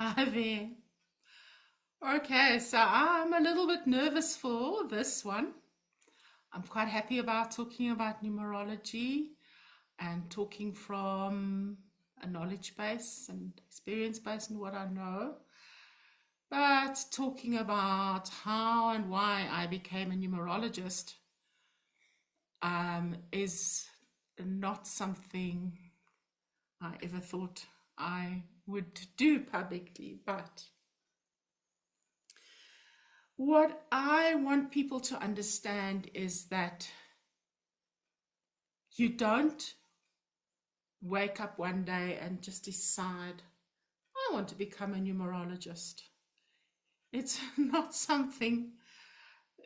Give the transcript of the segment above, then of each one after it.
Hi there. Okay, so I'm a little bit nervous for this one. I'm quite happy about talking about numerology and talking from a knowledge base and experience base and what I know. But talking about how and why I became a numerologist is not something I ever thought I would do publicly, but what I want people to understand is that you don't wake up one day and just decide, I want to become a numerologist. It's not something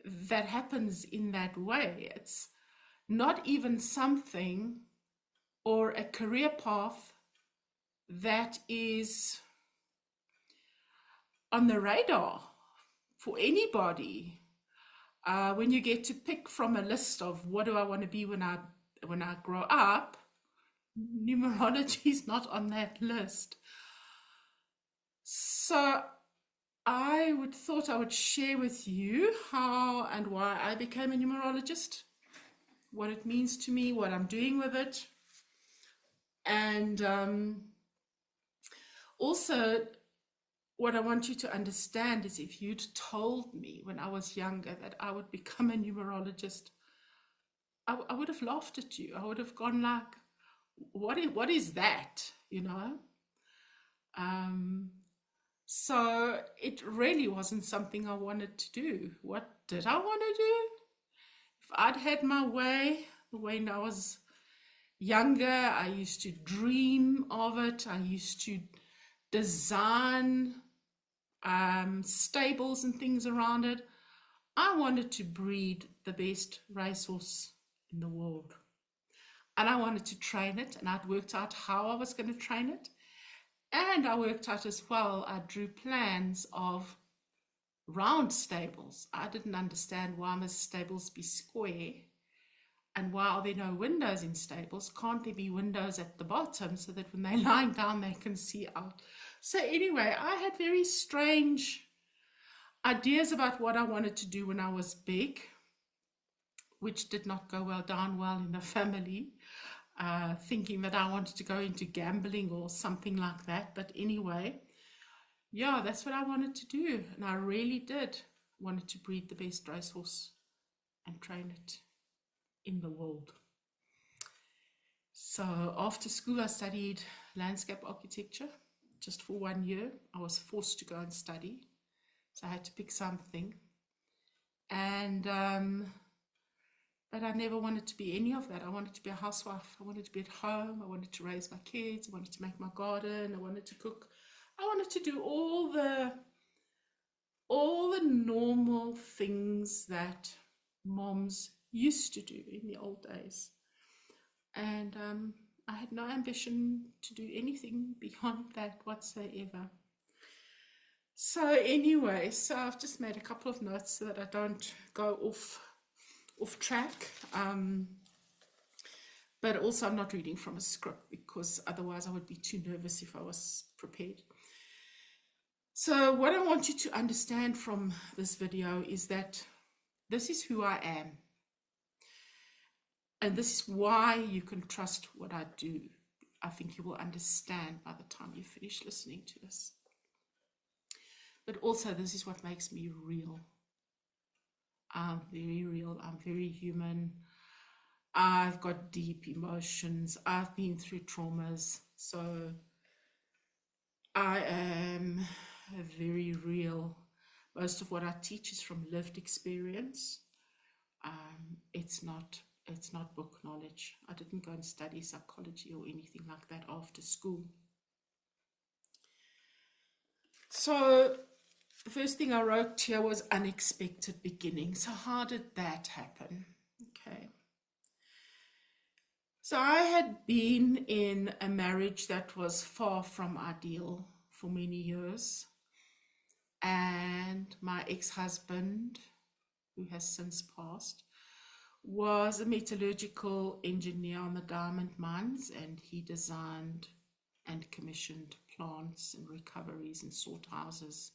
that happens in that way. It's not even something or a career path that is on the radar for anybody. When you get to pick from a list of what do I want to be when I grow up, numerology is not on that list. So thought I would share with you how and why I became a numerologist, what it means to me, what I'm doing with it, and also what I want you to understand is if you'd told me when I was younger that I would become a numerologist, I would have laughed at you. I would have gone like, what is that, you know? So it really wasn't something I wanted to do. What did I want to do? If I'd had my way, when I was younger, I used to dream of it. I used to design stables and things around it. I wanted to breed the best racehorse in the world. And I wanted to train it, and I'd worked out how I was going to train it. And I worked out as well, I drew plans of round stables. I didn't understand why must stables be square, and why are there no windows in stables? Can't there be windows at the bottom so that when they're lying down they can see out? So anyway, I had very strange ideas about what I wanted to do when I was big, which did not go down well in the family. Thinking that I wanted to go into gambling or something like that. But anyway, yeah, that's what I wanted to do. And I really did wanted to breed the best racehorse and train it in the world. So after school, I studied landscape architecture just for 1 year. I was forced to go and study. So I had to pick something. And but I never wanted to be any of that. I wanted to be a housewife. I wanted to be at home. I wanted to raise my kids. I wanted to make my garden. I wanted to cook. I wanted to do all the normal things that moms used to do in the old days. And I had no ambition to do anything beyond that whatsoever. So anyway, so I've just made a couple of notes so that I don't go off track, but also I'm not reading from a script because otherwise I would be too nervous if I was prepared. So what I want you to understand from this video is that this is who I am, and this is why you can trust what I do. I think you will understand by the time you finish listening to this. But also this is what makes me real. I'm very real. I'm very human. I've got deep emotions. I've been through traumas. So I am very real. Most of what I teach is from lived experience. It's not book knowledge. I didn't go and study psychology or anything like that after school. So the first thing I wrote here was unexpected beginning. So how did that happen? Okay. So I had been in a marriage that was far from ideal for many years. And my ex-husband, who has since passed, was a metallurgical engineer on the diamond mines, and he designed and commissioned plants and recoveries and sort houses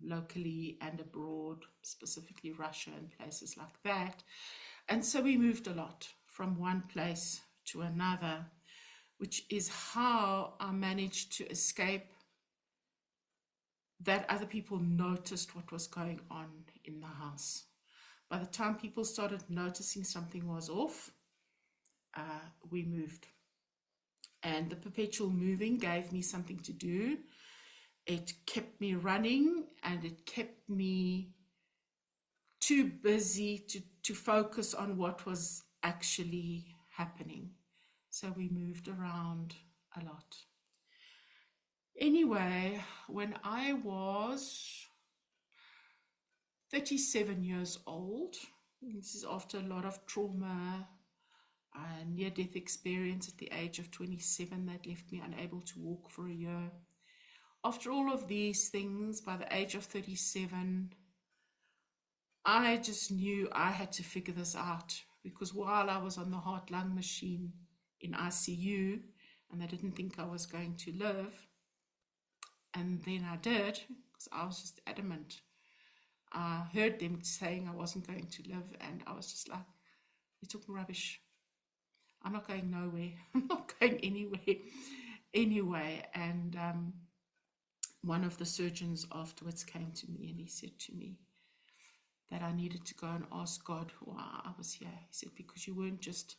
locally and abroad, specifically Russia and places like that. And so we moved a lot from one place to another, which is how I managed to escape that other people noticed what was going on in the house. By the time people started noticing something was off, we moved. And the perpetual moving gave me something to do. It kept me running, and it kept me too busy to focus on what was actually happening. So we moved around a lot. Anyway, when I was 37 years old, this is after a lot of trauma, near-death experience at the age of 27 that left me unable to walk for a year. After all of these things, by the age of 37, I just knew I had to figure this out, because while I was on the heart-lung machine in ICU, and they didn't think I was going to live, and then I did, because I was just adamant. I heard them saying I wasn't going to live, and I was just like, you're talking rubbish. I'm not going nowhere. I'm not going anywhere. Anyway, and one of the surgeons afterwards came to me and he said to me that I needed to go and ask God why I was here. He said, because you weren't just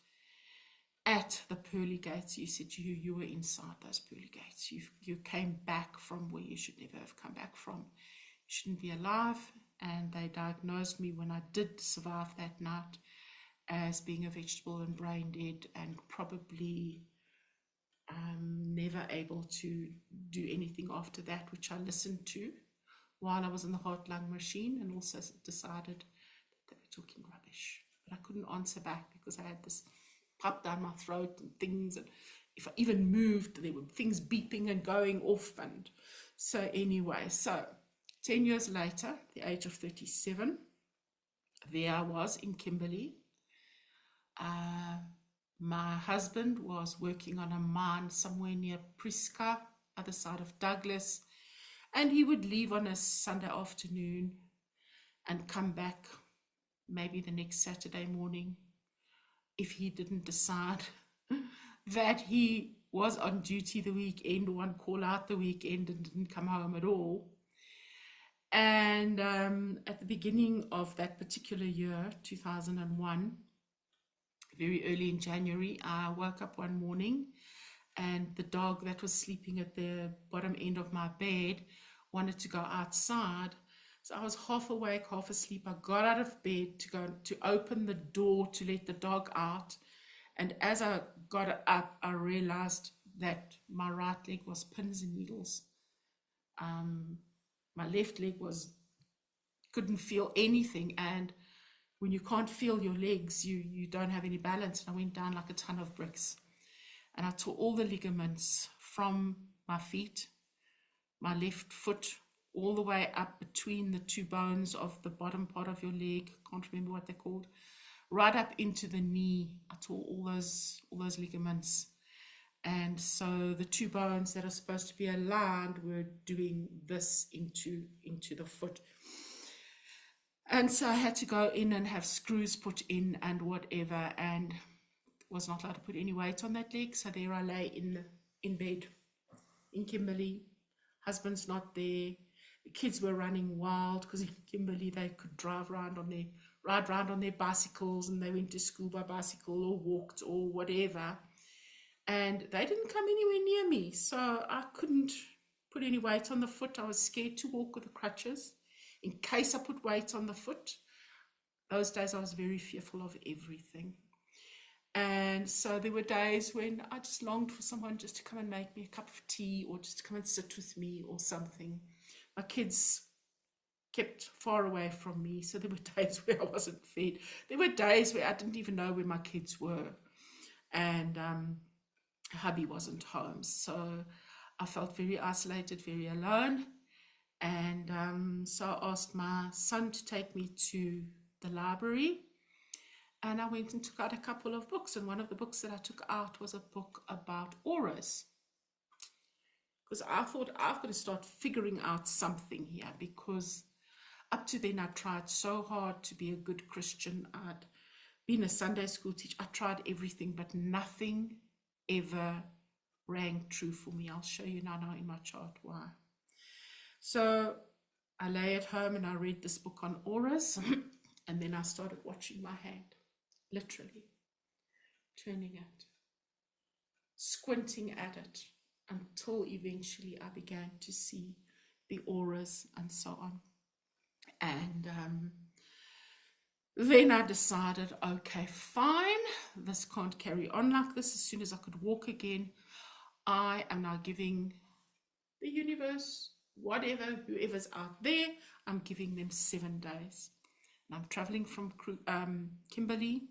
at the pearly gates. He said, you were inside those pearly gates. You came back from where you should never have come back from. You shouldn't be alive. And they diagnosed me, when I did survive that night, as being a vegetable and brain dead, and probably never able to do anything after that, which I listened to while I was in the heart-lung machine, and also decided that they were talking rubbish. But I couldn't answer back because I had this pipe down my throat and things, and if I even moved, there were things beeping and going off. And so anyway, so 10 years later, the age of 37, there I was in Kimberley. My husband was working on a mine somewhere near Priska, other side of Douglas, and he would leave on a Sunday afternoon and come back maybe the next Saturday morning, if he didn't decide that he was on duty the weekend, one call out the weekend, and didn't come home at all. And at the beginning of that particular year, 2001, very early in January, I woke up one morning and the dog that was sleeping at the bottom end of my bed wanted to go outside. So I was half awake, half asleep. I got out of bed to go to open the door to let the dog out. And as I got up, I realized that my right leg was pins and needles. My left leg couldn't feel anything. And when you can't feel your legs, you don't have any balance. And I went down like a ton of bricks. And I tore all the ligaments from my feet, my left foot, all the way up between the two bones of the bottom part of your leg. Can't remember what they're called. Right up into the knee. I tore all those ligaments. And so the two bones that are supposed to be aligned were doing this into the foot. And so I had to go in and have screws put in and whatever, and was not allowed to put any weight on that leg. So there I lay in bed in Kimberley. Husband's not there. The kids were running wild because in Kimberley they could ride around on their bicycles, and they went to school by bicycle or walked or whatever. And they didn't come anywhere near me, so I couldn't put any weight on the foot. I was scared to walk with the crutches in case I put weight on the foot. Those days I was very fearful of everything. And so there were days when I just longed for someone just to come and make me a cup of tea, or just to come and sit with me or something. My kids kept far away from me, so there were days where I wasn't fed. There were days where I didn't even know where my kids were. And hubby wasn't home, so I felt very isolated, very alone. And so I asked my son to take me to the library, and I went and took out a couple of books, and one of the books that I took out was a book about auras. because I thought I've got to start figuring out something here, because up to then I tried so hard to be a good Christian. I'd been a Sunday school teacher. I tried everything, but nothing ever rang true for me. I'll show you now in my chart why. So I lay at home and I read this book on auras, and then I started watching my hand, literally turning it, squinting at it, until eventually I began to see the auras and so on. And then I decided, okay, fine, this can't carry on like this. As soon as I could walk again, I am now giving the universe, whatever, whoever's out there, I'm giving them 7 days. And I'm traveling from Kimberley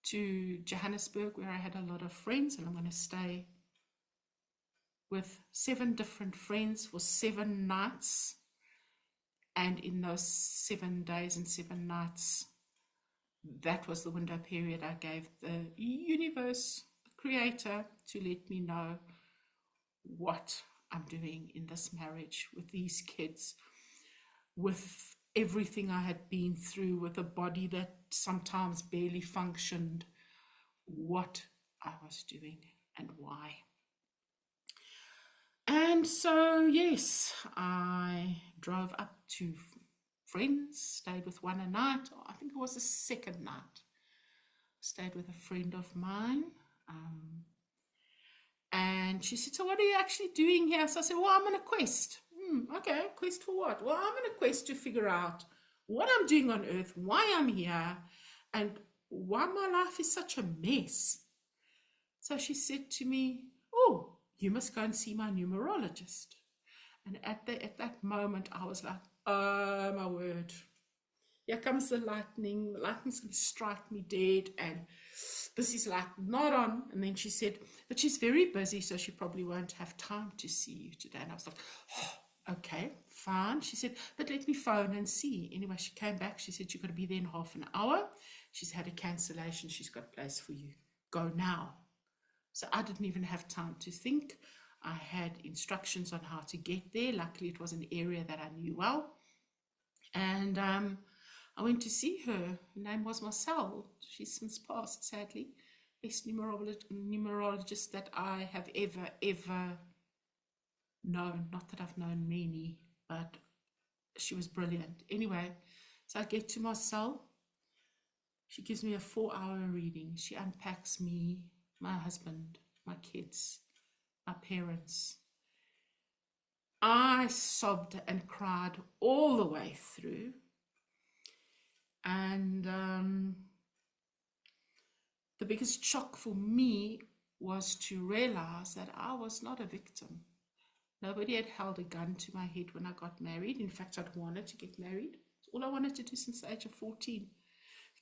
to Johannesburg, where I had a lot of friends, and I'm going to stay with 7 different friends for 7 nights. And in those 7 days and 7 nights, that was the window period I gave the universe, the creator, to let me know what I'm doing in this marriage with these kids, with everything I had been through, with a body that sometimes barely functioned, what I was doing and why. And so, yes, I drove up to friends, stayed with one a night. I think it was the second night. Stayed with a friend of mine. And she said, so what are you actually doing here? So I said, well, I'm on a quest. Okay, quest for what? Well, I'm on a quest to figure out what I'm doing on earth, why I'm here, and why my life is such a mess. So she said to me, oh, you must go and see my numerologist. And at that moment, I was like, oh, my word. Here comes the lightning. The lightning's going to strike me dead. And this is like not on. And then she said, but she's very busy, so she probably won't have time to see you today. And I was like, oh, okay, fine. She said, but let me phone and see. Anyway, she came back. She said, you've got to be there in half an hour. She's had a cancellation. She's got a place for you. Go now. So I didn't even have time to think. I had instructions on how to get there. Luckily, it was an area that I knew well. And I went to see her. Her name was Marcel. She's since passed, sadly. Best numerologist that I have ever known. Not that I've known many, but she was brilliant. Anyway, so I get to Marcel. She gives me a 4-hour reading. She unpacks me, my husband, my kids, my parents. I sobbed and cried all the way through. And the biggest shock for me was to realize that I was not a victim. Nobody had held a gun to my head when I got married. In fact, I'd wanted to get married. It's all I wanted to do since the age of 14.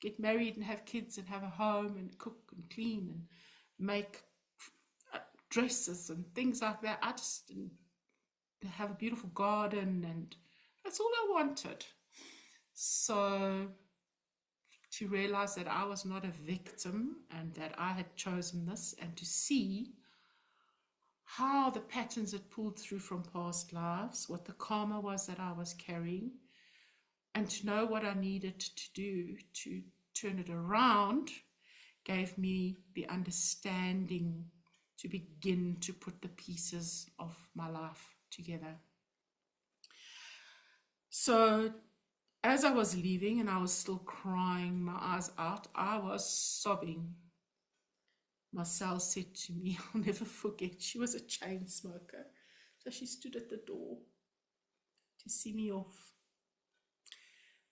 Get married and have kids and have a home and cook and clean and make dresses and things like that. I just didn't have a beautiful garden, and that's all I wanted. So to realize that I was not a victim and that I had chosen this, and to see how the patterns had pulled through from past lives, what the karma was that I was carrying, and to know what I needed to do to turn it around, gave me the understanding to begin to put the pieces of my life together. So as I was leaving and I was still crying my eyes out, I was sobbing. Marcel said to me, I'll never forget, she was a chain smoker. So she stood at the door to see me off.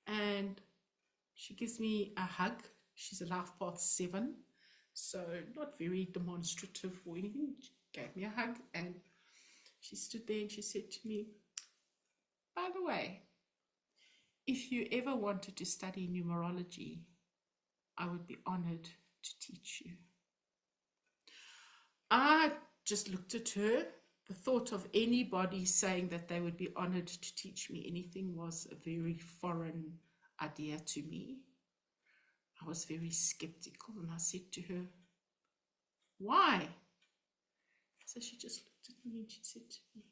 And she gives me a hug. She's a life path 7, so not very demonstrative or anything. She gave me a hug and she stood there and she said to me, by the way, if you ever wanted to study numerology, I would be honored to teach you. I just looked at her. The thought of anybody saying that they would be honored to teach me anything was a very foreign idea to me. I was very skeptical, and I said to her, why? So she just looked at me and she said to me,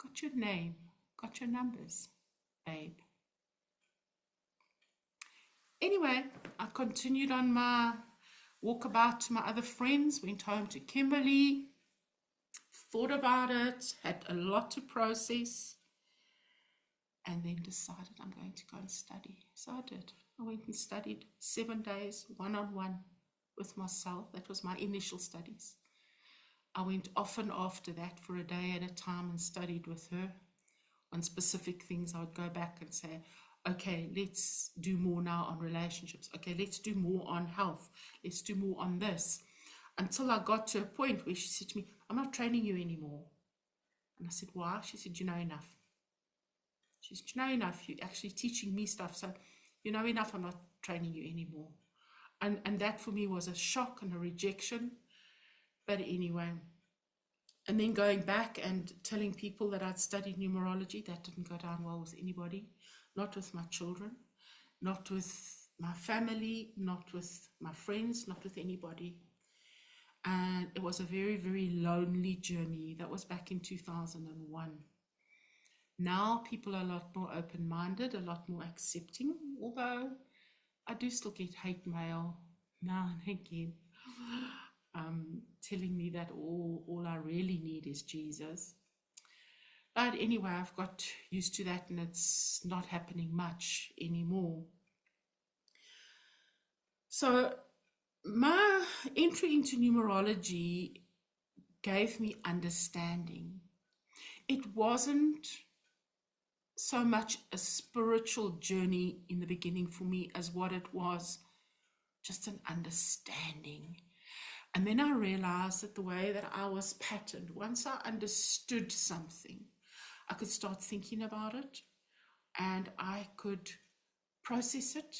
got your name, got your numbers, babe. Anyway, I continued on my walkabout to my other friends, went home to Kimberley, thought about it, had a lot to process, and then decided I'm going to go and study. So I did. I went and studied 7 days, one-on-one with myself. That was my initial studies. I went often after that for a day at a time and studied with her on specific things. I would go back and say, okay, let's do more now on relationships. Okay, let's do more on health. Let's do more on this. Until I got to a point where she said to me, I'm not training you anymore. And I said, why? She said, you know enough. She said, you know enough. You're actually teaching me stuff. So you know enough. I'm not training you anymore. And that for me was a shock and a rejection. But anyway, and then going back and telling people that I'd studied numerology, that didn't go down well with anybody, not with my children, not with my family, not with my friends, not with anybody. And it was a very, very lonely journey. That was back in 2001. Now people are a lot more open-minded, a lot more accepting, although I do still get hate mail now and again, telling me that all I really need is Jesus. But anyway, I've got used to that and it's not happening much anymore. So my entry into numerology gave me understanding. It wasn't so much a spiritual journey in the beginning for me as what it was just an understanding. And then I realized that the way that I was patterned, once I understood something, I could start thinking about it and I could process it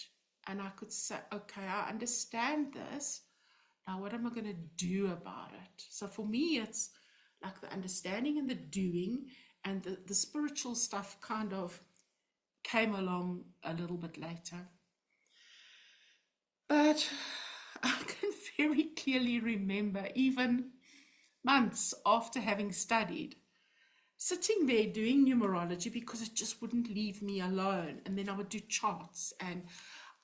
and I could say, okay, I understand this. Now, what am I going to do about it? So for me, it's like the understanding and the doing, and the spiritual stuff kind of came along a little bit later. But I can very clearly remember, even months after having studied, sitting there doing numerology because it just wouldn't leave me alone. And then I would do charts, and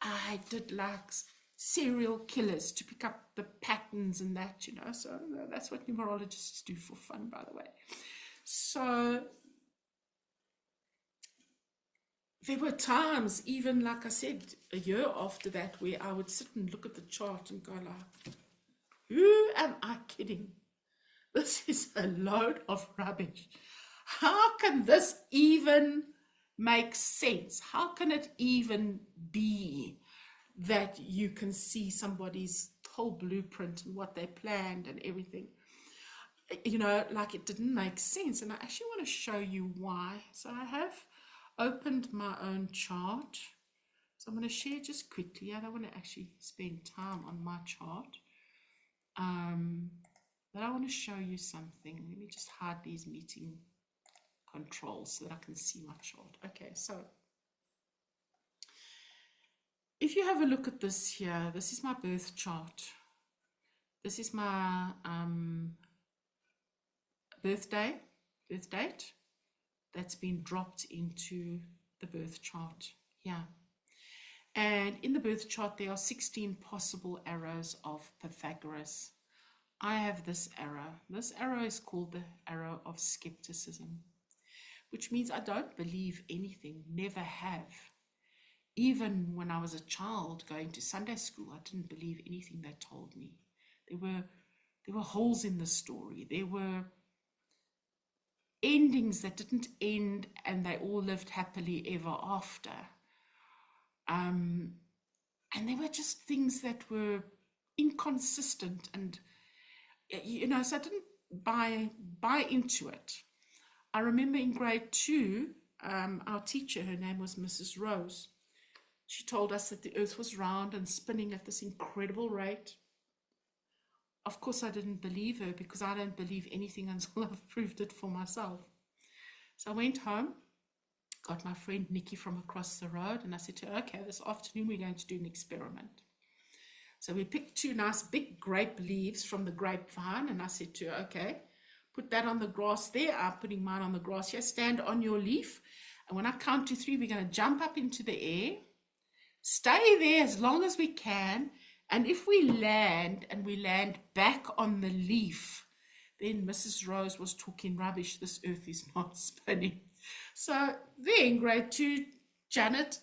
I did like serial killers to pick up the patterns and that, you know. So that's what numerologists do for fun, by the way. So there were times, even like I said, a year after that, where I would sit and look at the chart and go like, who am I kidding? This is a load of rubbish. How can this even make sense? How can it even be that you can see somebody's whole blueprint and what they planned and everything? You know, like it didn't make sense. And I actually want to show you why. So I have opened my own chart. So I'm going to share just quickly. I don't want to actually spend time on my chart. But I want to show you something. Let me just hide these meeting controls so that I can see my chart. Okay, so if you have a look at this here, this is my birth chart. This is my birth date that's been dropped into the birth chart here. And in the birth chart, there are 16 possible arrows of Pythagoras. I have this arrow. This arrow is called the arrow of skepticism, which means I don't believe anything, never have. Even when I was a child going to Sunday school, I didn't believe anything they told me. There were holes in the story. There were endings that didn't end and they all lived happily ever after. And there were just things that were inconsistent and, you know, so I didn't buy into it. I remember in grade 2, our teacher, her name was Mrs. Rose, she told us that the earth was round and spinning at this incredible rate. Of course, I didn't believe her because I don't believe anything until I've proved it for myself. So I went home, got my friend Nikki from across the road, and I said to her, okay, this afternoon we're going to do an experiment. So we picked 2 nice big grape leaves from the grapevine, and I said to her, okay, put that on the grass there. I'm putting mine on the grass here. Stand on your leaf. And when I count to 3, we're going to jump up into the air, stay there as long as we can. And if we land and we land back on the leaf, then Mrs. Rose was talking rubbish. This earth is not spinning. So then grade 2, Janet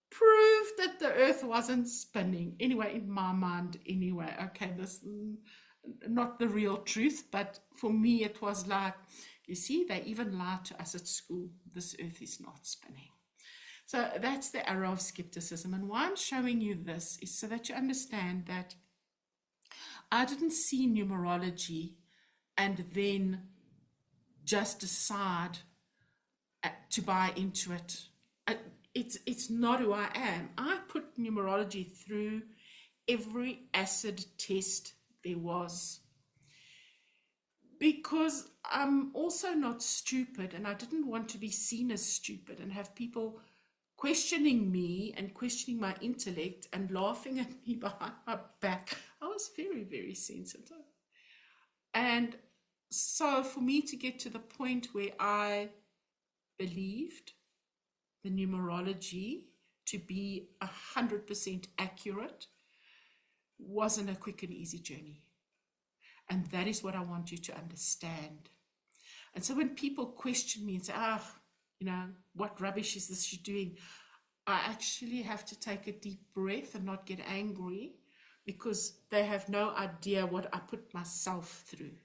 proved that the earth wasn't spinning. Anyway, in my mind, anyway. Okay, this not the real truth, but for me it was like, you see, they even lied to us at school. This earth is not spinning. So that's the arrow of skepticism. And why I'm showing you this is so that you understand that I didn't see numerology and then just decide to buy into it. It's not who I am. I put numerology through every acid test there was, because I'm also not stupid, and I didn't want to be seen as stupid and have people questioning me and questioning my intellect and laughing at me behind my back. I was very, very sensitive. And so for me to get to the point where I believed the numerology to be 100% accurate wasn't a quick and easy journey. And that is what I want you to understand. And so when people question me and say, what rubbish is this you're doing? I actually have to take a deep breath and not get angry, because they have no idea what I put myself through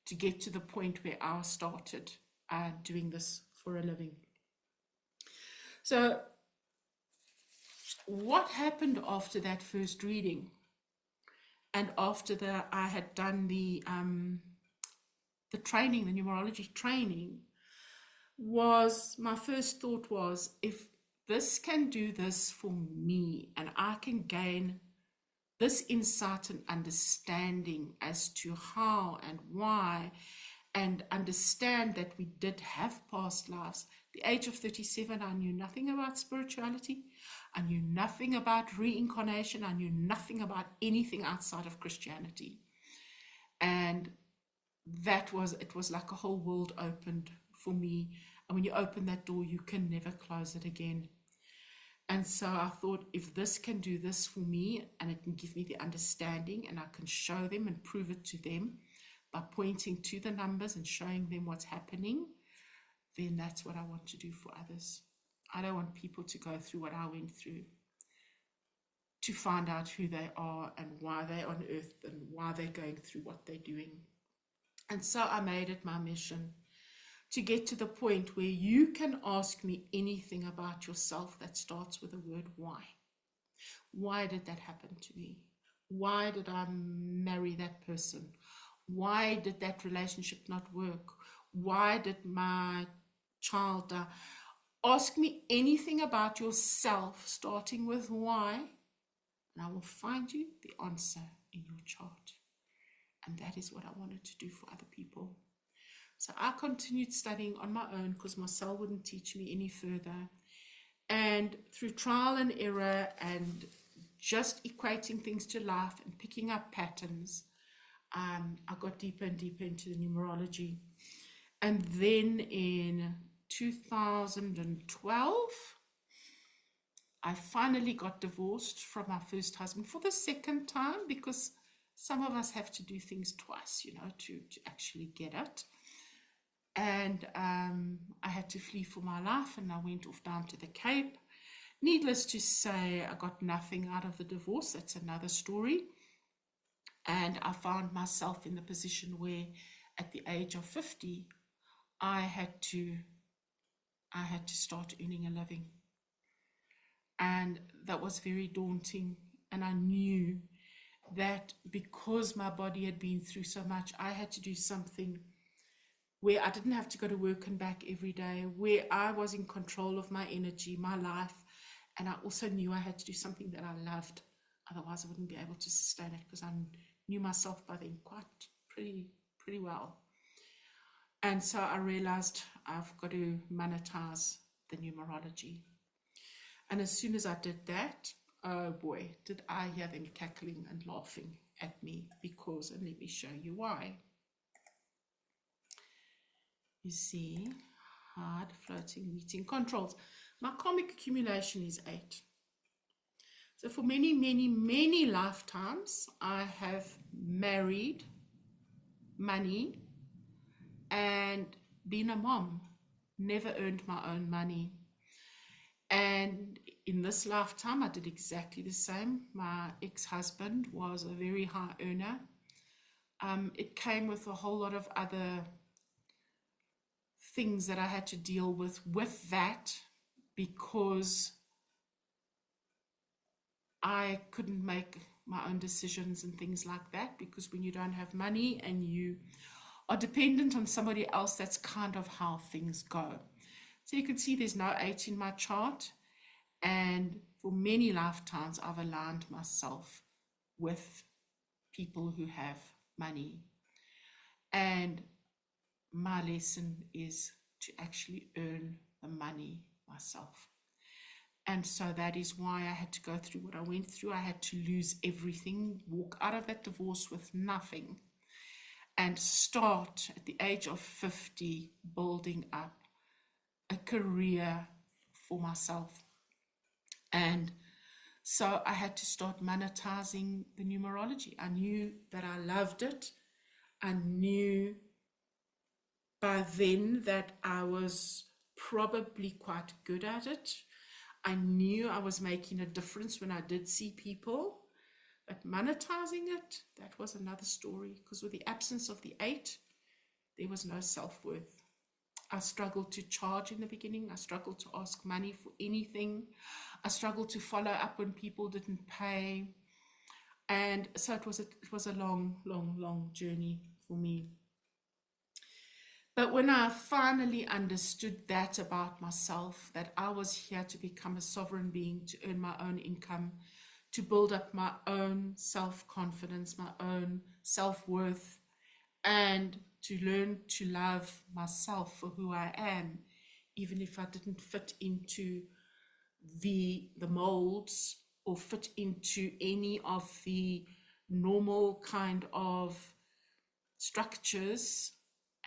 to get to the point where I started doing this for a living. So what happened after that first reading, and after I had done the training, the numerology training, was my first thought was, if this can do this for me and I can gain this insight and understanding as to how and why, and understand that we did have past lives. At the age of 37, I knew nothing about spirituality. I knew nothing about reincarnation. I knew nothing about anything outside of Christianity. And it was like a whole world opened for me. And when you open that door, you can never close it again. And so I thought, if this can do this for me, and it can give me the understanding, and I can show them and prove it to them by pointing to the numbers and showing them what's happening, then that's what I want to do for others. I don't want people to go through what I went through to find out who they are and why they're on earth and why they're going through what they're doing. And so I made it my mission to get to the point where you can ask me anything about yourself that starts with the word why. Why did that happen to me? Why did I marry that person? Why did that relationship not work? Why did my child die? Ask me anything about yourself, starting with why, and I will find you the answer in your chart. And that is what I wanted to do for other people. So I continued studying on my own, because Marcel wouldn't teach me any further. And through trial and error and just equating things to life and picking up patterns, I got deeper and deeper into the numerology. And then in 2012, I finally got divorced from my first husband for the second time, because some of us have to do things twice, to actually get it. And I had to flee for my life, and I went off down to the Cape. Needless to say, I got nothing out of the divorce. That's another story. And I found myself in the position where at the age of 50, I had to start earning a living. And that was very daunting. And I knew that because my body had been through so much, I had to do something where I didn't have to go to work and back every day, where I was in control of my energy, my life. And I also knew I had to do something that I loved. Otherwise, I wouldn't be able to sustain it, because I knew myself by then pretty well. And so I realized I've got to monetize the numerology. And as soon as I did that, oh boy, did I hear them cackling and laughing at me, because, and let me show you why. You see, hard, floating, meeting, controls. My karmic accumulation is 8. So for many, many, many lifetimes, I have married money and been a mom, never earned my own money. And in this lifetime, I did exactly the same. My ex-husband was a very high earner. It came with a whole lot of other things that I had to deal with that, because I couldn't make my own decisions and things like that, because when you don't have money and you are dependent on somebody else, that's kind of how things go. So you can see there's no 8 in my chart, and for many lifetimes I've aligned myself with people who have money. And my lesson is to actually earn the money myself. And so that is why I had to go through what I went through. I had to lose everything, walk out of that divorce with nothing, and start at the age of 50 building up a career for myself. And so I had to start monetizing the numerology. I knew that I loved it. I knew by then that I was probably quite good at it. I knew I was making a difference when I did see people, but monetizing it, that was another story, because with the absence of the 8, there was no self-worth. I struggled to charge in the beginning. I struggled to ask money for anything. I struggled to follow up when people didn't pay. And so it was a long, long, long journey for me. But when I finally understood that about myself, that I was here to become a sovereign being, to earn my own income, to build up my own self-confidence, my own self-worth, and to learn to love myself for who I am, even if I didn't fit into the molds or fit into any of the normal kind of structures,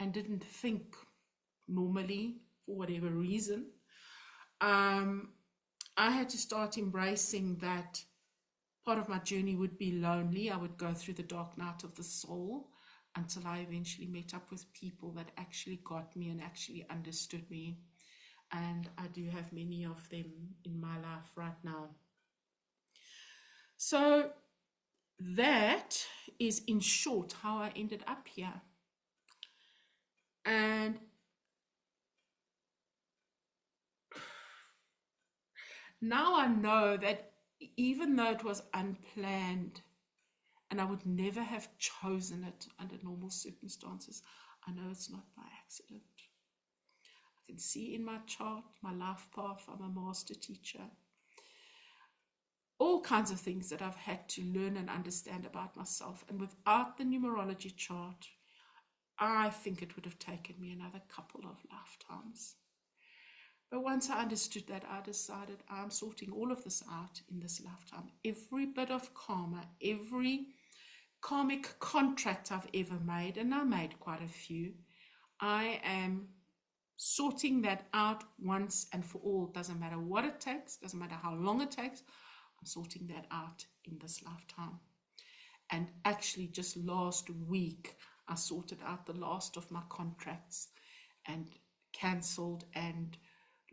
and didn't think normally for whatever reason. I had to start embracing that part of my journey would be lonely. I would go through the dark night of the soul until I eventually met up with people that actually got me and actually understood me. And I do have many of them in my life right now. So that is, in short, how I ended up here. And now I know that even though it was unplanned and I would never have chosen it under normal circumstances, I know it's not by accident. I can see in my chart, my life path, I'm a master teacher. All kinds of things that I've had to learn and understand about myself. And without the numerology chart, I think it would have taken me another couple of lifetimes. But once I understood that, I decided I'm sorting all of this out in this lifetime. Every bit of karma, every karmic contract I've ever made, and I made quite a few, I am sorting that out once and for all. Doesn't matter what it takes, doesn't matter how long it takes, I'm sorting that out in this lifetime. And actually just last week, I sorted out the last of my contracts and cancelled and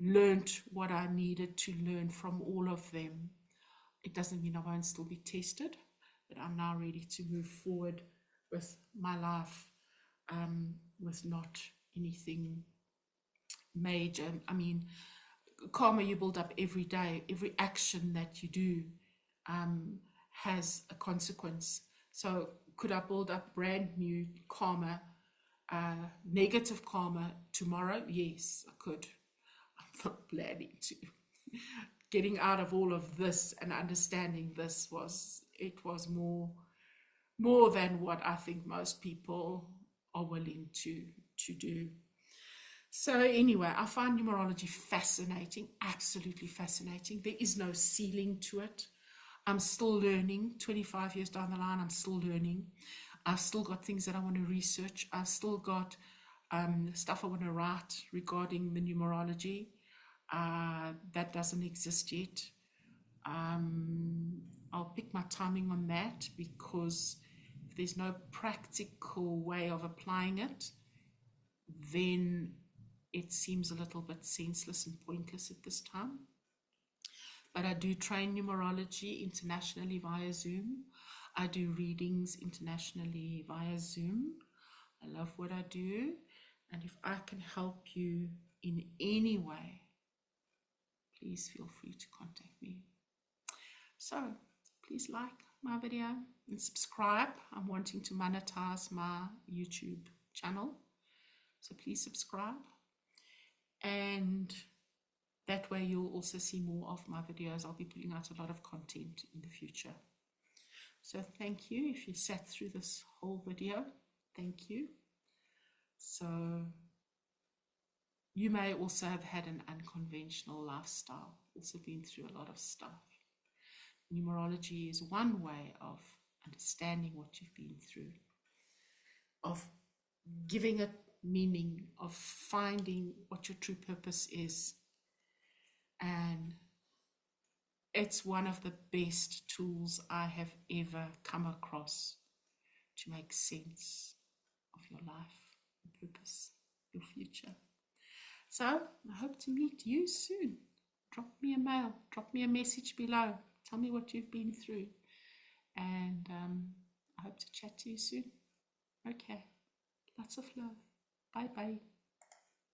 learned what I needed to learn from all of them. It doesn't mean I won't still be tested, but I'm now ready to move forward with my life with not anything major. I mean, karma you build up every day. Every action that you do has a consequence. So could I build up brand new karma, negative karma tomorrow? Yes, I could. I'm not planning to. Getting out of all of this and understanding this was more than what I think most people are willing to do. So anyway, I find numerology fascinating, absolutely fascinating. There is no ceiling to it. I'm still learning. 25 years down the line, I'm still learning. I've still got things that I want to research. I've still got stuff I want to write regarding the numerology. That doesn't exist yet. I'll pick my timing on that, because if there's no practical way of applying it, then it seems a little bit senseless and pointless at this time. But I do train numerology internationally via Zoom. I do readings internationally via Zoom. I love what I do. And if I can help you in any way, please feel free to contact me. So please like my video and subscribe. I'm wanting to monetize my YouTube channel. So please subscribe. And that way you'll also see more of my videos. I'll be putting out a lot of content in the future. So thank you. If you sat through this whole video, thank you. So you may also have had an unconventional lifestyle, also been through a lot of stuff. Numerology is one way of understanding what you've been through, of giving it meaning, of finding what your true purpose is. And it's one of the best tools I have ever come across to make sense of your life, your purpose, your future. So I hope to meet you soon. Drop me a mail, drop me a message below. Tell me what you've been through. And I hope to chat to you soon. Okay. Lots of love. Bye-bye.